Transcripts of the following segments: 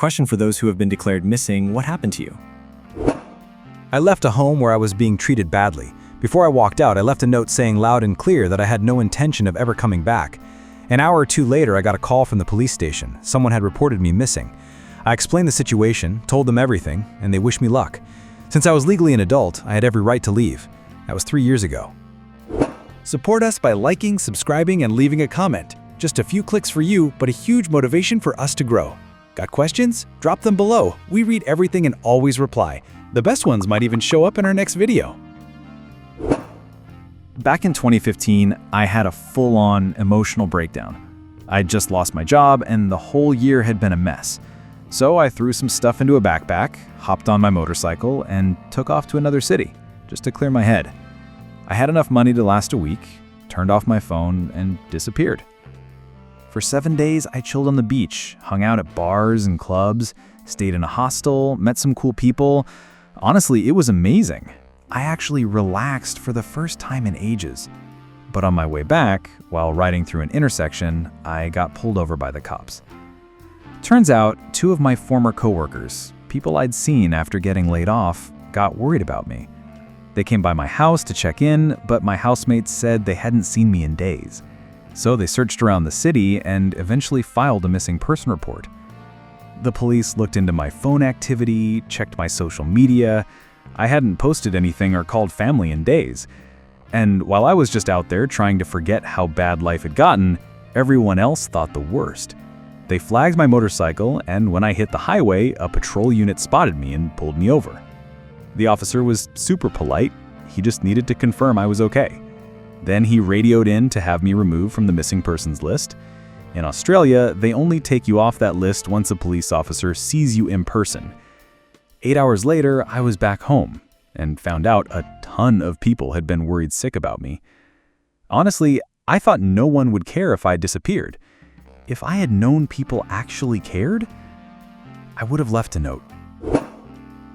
question for those who have been declared missing: what happened to you? I left a home where I was being treated badly. Before I walked out, I left a note saying loud and clear that I had no intention of ever coming back. An hour or two later, I got a call from the police station. Someone had reported me missing. I explained the situation, told them everything, and they wished me luck. Since I was legally an adult, I had every right to leave. That was 3 years ago. Support us by liking, subscribing, and leaving a comment. Just a few clicks for you, but a huge motivation for us to grow. Got questions? Drop them below. We read everything and always reply. The best ones might even show up in our next video. Back in 2015, I had a full-on emotional breakdown. I'd just lost my job and the whole year had been a mess. So I threw some stuff into a backpack, hopped on my motorcycle, and took off to another city, just to clear my head. I had enough money to last a week, turned off my phone, and disappeared. For 7 days, I chilled on the beach, hung out at bars and clubs, stayed in a hostel, met some cool people. Honestly, it was amazing. I actually relaxed for the first time in ages. But on my way back, while riding through an intersection, I got pulled over by the cops. Turns out, 2 of my former coworkers, people I'd seen after getting laid off, got worried about me. They came by my house to check in, but my housemates said they hadn't seen me in days. So they searched around the city and eventually filed a missing person report. The police looked into my phone activity, checked my social media. I hadn't posted anything or called family in days. And while I was just out there trying to forget how bad life had gotten, everyone else thought the worst. They flagged my motorcycle, and when I hit the highway, a patrol unit spotted me and pulled me over. The officer was super polite. He just needed to confirm I was okay. Then he radioed in to have me removed from the missing persons list. In Australia, they only take you off that list once a police officer sees you in person. 8 hours later, I was back home and found out a ton of people had been worried sick about me. Honestly, I thought no one would care if I disappeared. If I had known people actually cared, I would have left a note.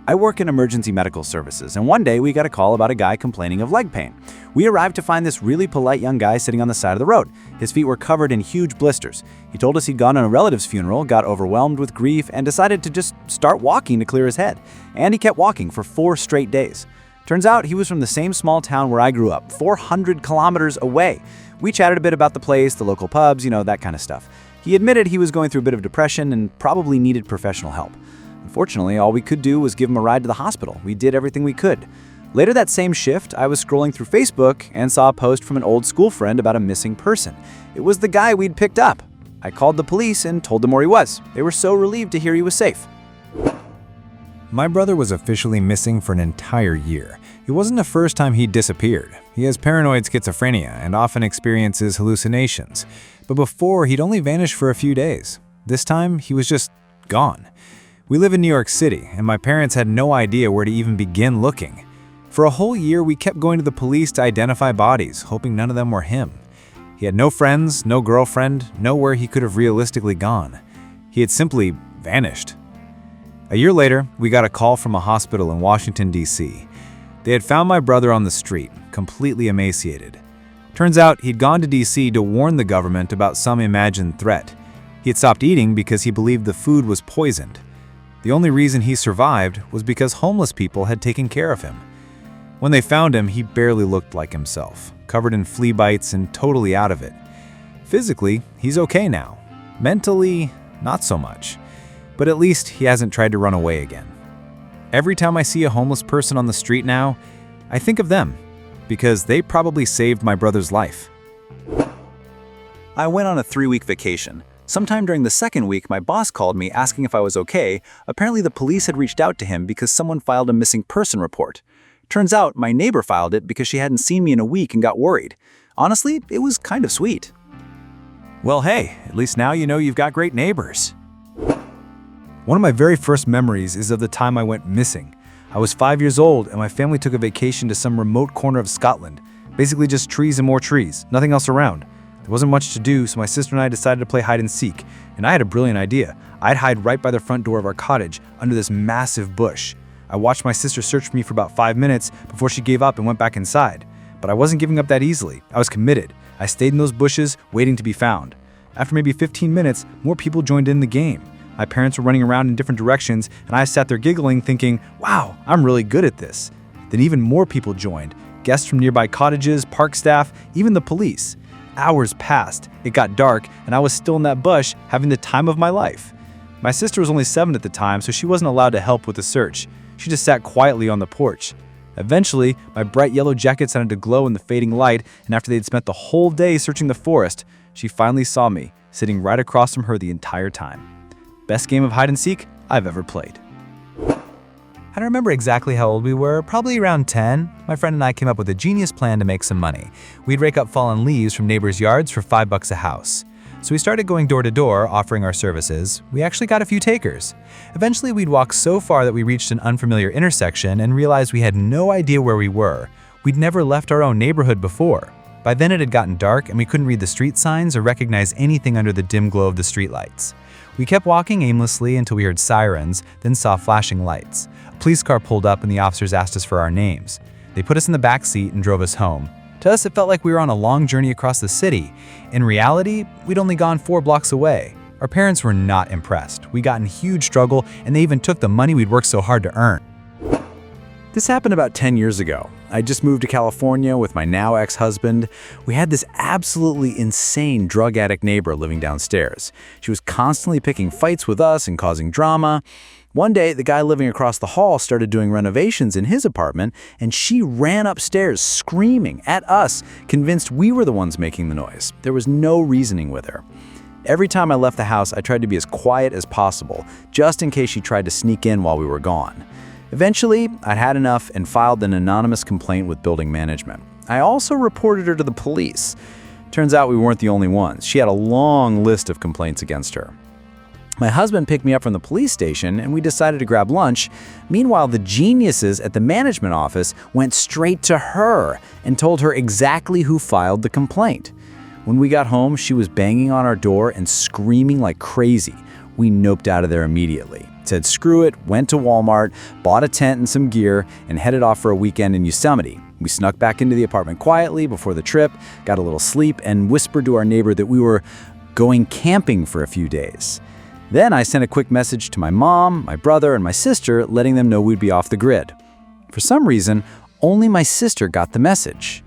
I work in emergency medical services, and one day we got a call about a guy complaining of leg pain. We arrived to find this really polite young guy sitting on the side of the road. His feet were covered in huge blisters. He told us he'd gone to a relative's funeral, got overwhelmed with grief, and decided to just start walking to clear his head. And he kept walking for 4 straight days. Turns out he was from the same small town where I grew up, 400 kilometers away. We chatted a bit about the place, the local pubs, that kind of stuff. He admitted he was going through a bit of depression and probably needed professional help. Unfortunately, all we could do was give him a ride to the hospital. We did everything we could. Later that same shift, I was scrolling through Facebook and saw a post from an old school friend about a missing person. It was the guy we'd picked up. I called the police and told them where he was. They were so relieved to hear he was safe. My brother was officially missing for an entire year. It wasn't the first time he'd disappeared. He has paranoid schizophrenia and often experiences hallucinations. But before, he'd only vanished for a few days. This time, he was just gone. We live in New York City, and my parents had no idea where to even begin looking. For a whole year, we kept going to the police to identify bodies, hoping none of them were him. He had no friends, no girlfriend, nowhere he could have realistically gone. He had simply vanished. A year later, we got a call from a hospital in Washington, D.C. They had found my brother on the street, completely emaciated. Turns out he'd gone to D.C. to warn the government about some imagined threat. He had stopped eating because he believed the food was poisoned. The only reason he survived was because homeless people had taken care of him. When they found him, he barely looked like himself, covered in flea bites and totally out of it. Physically, he's okay now. Mentally, not so much. But at least he hasn't tried to run away again. Every time I see a homeless person on the street now, I think of them, because they probably saved my brother's life. I went on a 3-week vacation. Sometime during the second week, my boss called me asking if I was okay. Apparently the police had reached out to him because someone filed a missing person report. Turns out my neighbor filed it because she hadn't seen me in a week and got worried. Honestly, it was kind of sweet. Well, hey, at least now you know you've got great neighbors. One of my very first memories is of the time I went missing. I was 5 years old and my family took a vacation to some remote corner of Scotland. Basically just trees and more trees, nothing else around. There wasn't much to do, so my sister and I decided to play hide and seek, and I had a brilliant idea. I'd hide right by the front door of our cottage, under this massive bush. I watched my sister search for me for about 5 minutes before she gave up and went back inside. But I wasn't giving up that easily. I was committed. I stayed in those bushes, waiting to be found. After maybe 15 minutes, more people joined in the game. My parents were running around in different directions, and I sat there giggling, thinking, wow, I'm really good at this. Then even more people joined. Guests from nearby cottages, park staff, even the police. Hours passed, it got dark, and I was still in that bush having the time of my life. My sister was only 7 at the time, so she wasn't allowed to help with the search. She just sat quietly on the porch. Eventually, my bright yellow jacket started to glow in the fading light, and after they'd spent the whole day searching the forest, she finally saw me, sitting right across from her the entire time. Best game of hide and seek I've ever played. I don't remember exactly how old we were, probably around 10. My friend and I came up with a genius plan to make some money. We'd rake up fallen leaves from neighbors' yards for $5 a house. So we started going door to door, offering our services. We actually got a few takers. Eventually, we'd walk so far that we reached an unfamiliar intersection and realized we had no idea where we were. We'd never left our own neighborhood before. By then it had gotten dark and we couldn't read the street signs or recognize anything under the dim glow of the streetlights. We kept walking aimlessly until we heard sirens, then saw flashing lights. A police car pulled up and the officers asked us for our names. They put us in the back seat and drove us home. To us, it felt like we were on a long journey across the city. In reality, we'd only gone 4 blocks away. Our parents were not impressed. We got in huge trouble, and they even took the money we'd worked so hard to earn. This happened about 10 years ago. I just moved to California with my now ex-husband. We had this absolutely insane drug addict neighbor living downstairs. She was constantly picking fights with us and causing drama. One day, the guy living across the hall started doing renovations in his apartment, and she ran upstairs screaming at us, convinced we were the ones making the noise. There was no reasoning with her. Every time I left the house, I tried to be as quiet as possible, just in case she tried to sneak in while we were gone. Eventually, I'd had enough and filed an anonymous complaint with building management. I also reported her to the police. Turns out we weren't the only ones. She had a long list of complaints against her. My husband picked me up from the police station and we decided to grab lunch. Meanwhile, the geniuses at the management office went straight to her and told her exactly who filed the complaint. When we got home, she was banging on our door and screaming like crazy. We noped out of there immediately. Said screw it, went to Walmart, bought a tent and some gear, and headed off for a weekend in Yosemite. We snuck back into the apartment quietly before the trip, got a little sleep, and whispered to our neighbor that we were going camping for a few days. Then I sent a quick message to my mom, my brother, and my sister, letting them know we'd be off the grid. For some reason, only my sister got the message.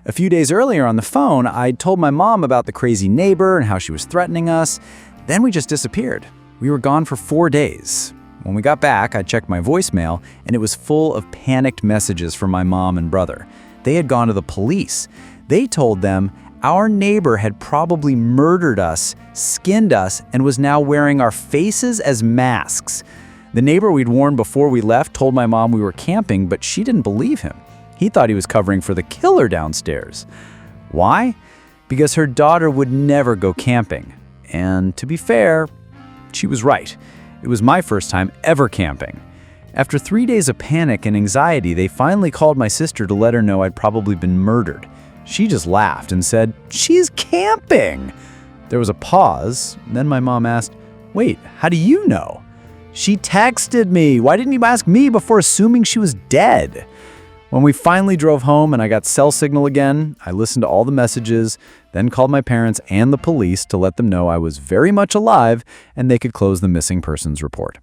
A few days earlier on the phone, I'd told my mom about the crazy neighbor and how she was threatening us. Then we just disappeared. We were gone for 4 days. When we got back, I checked my voicemail, and it was full of panicked messages from my mom and brother. They had gone to the police. They told them our neighbor had probably murdered us, skinned us, and was now wearing our faces as masks. The neighbor we'd warned before we left told my mom we were camping, but she didn't believe him. He thought he was covering for the killer downstairs. Why? Because her daughter would never go camping. And to be fair, she was right. It was my first time ever camping. After 3 days of panic and anxiety, they finally called my sister to let her know I'd probably been murdered. She just laughed and said, "She's camping." There was a pause. Then my mom asked, "Wait, how do you know?" "She texted me. Why didn't you ask me before assuming she was dead?" When we finally drove home and I got cell signal again, I listened to all the messages, then called my parents and the police to let them know I was very much alive and they could close the missing persons report.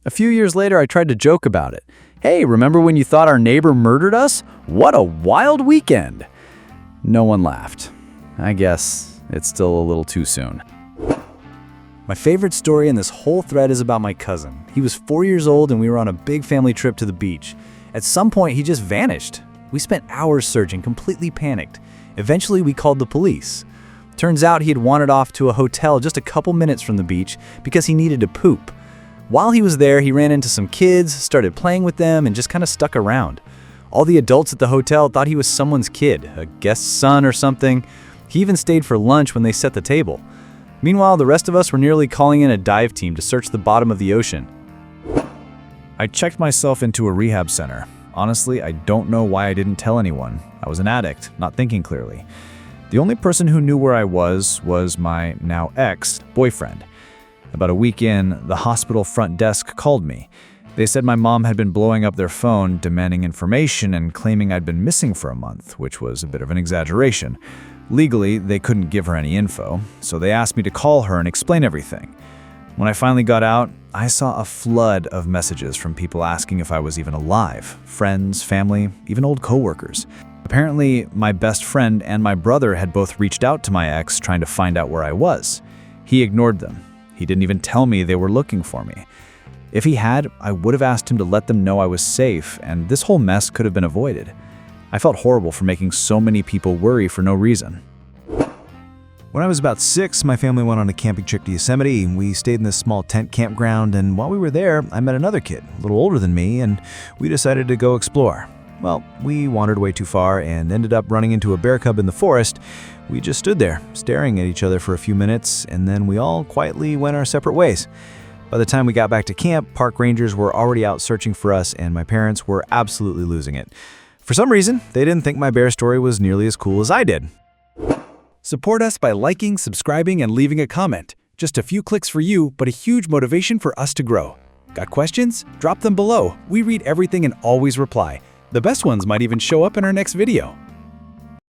A few years later, I tried to joke about it. "Hey, remember when you thought our neighbor murdered us? What a wild weekend." No one laughed. I guess it's still a little too soon. My favorite story in this whole thread is about my cousin. He was 4 years old and we were on a big family trip to the beach. At some point, he just vanished. We spent hours searching, completely panicked. Eventually, we called the police. Turns out he had wandered off to a hotel just a couple minutes from the beach because he needed to poop. While he was there, he ran into some kids, started playing with them, and just kind of stuck around. All the adults at the hotel thought he was someone's kid, a guest's son or something. He even stayed for lunch when they set the table. Meanwhile, the rest of us were nearly calling in a dive team to search the bottom of the ocean. I checked myself into a rehab center. Honestly, I don't know why I didn't tell anyone. I was an addict, not thinking clearly. The only person who knew where I was my now ex-boyfriend. About a week in, the hospital front desk called me. They said my mom had been blowing up their phone, demanding information and claiming I'd been missing for a month, which was a bit of an exaggeration. Legally, they couldn't give her any info, so they asked me to call her and explain everything. When I finally got out, I saw a flood of messages from people asking if I was even alive, friends, family, even old coworkers. Apparently, my best friend and my brother had both reached out to my ex trying to find out where I was. He ignored them. He didn't even tell me they were looking for me. If he had, I would have asked him to let them know I was safe, and this whole mess could have been avoided. I felt horrible for making so many people worry for no reason. When I was about 6, my family went on a camping trip to Yosemite. We stayed in this small tent campground, and while we were there, I met another kid, a little older than me, and we decided to go explore. Well, we wandered way too far and ended up running into a bear cub in the forest. We just stood there, staring at each other for a few minutes, and then we all quietly went our separate ways. By the time we got back to camp, park rangers were already out searching for us, and my parents were absolutely losing it. For some reason, they didn't think my bear story was nearly as cool as I did. Support us by liking, subscribing, and leaving a comment. Just a few clicks for you, but a huge motivation for us to grow. Got questions? Drop them below. We read everything and always reply. The best ones might even show up in our next video.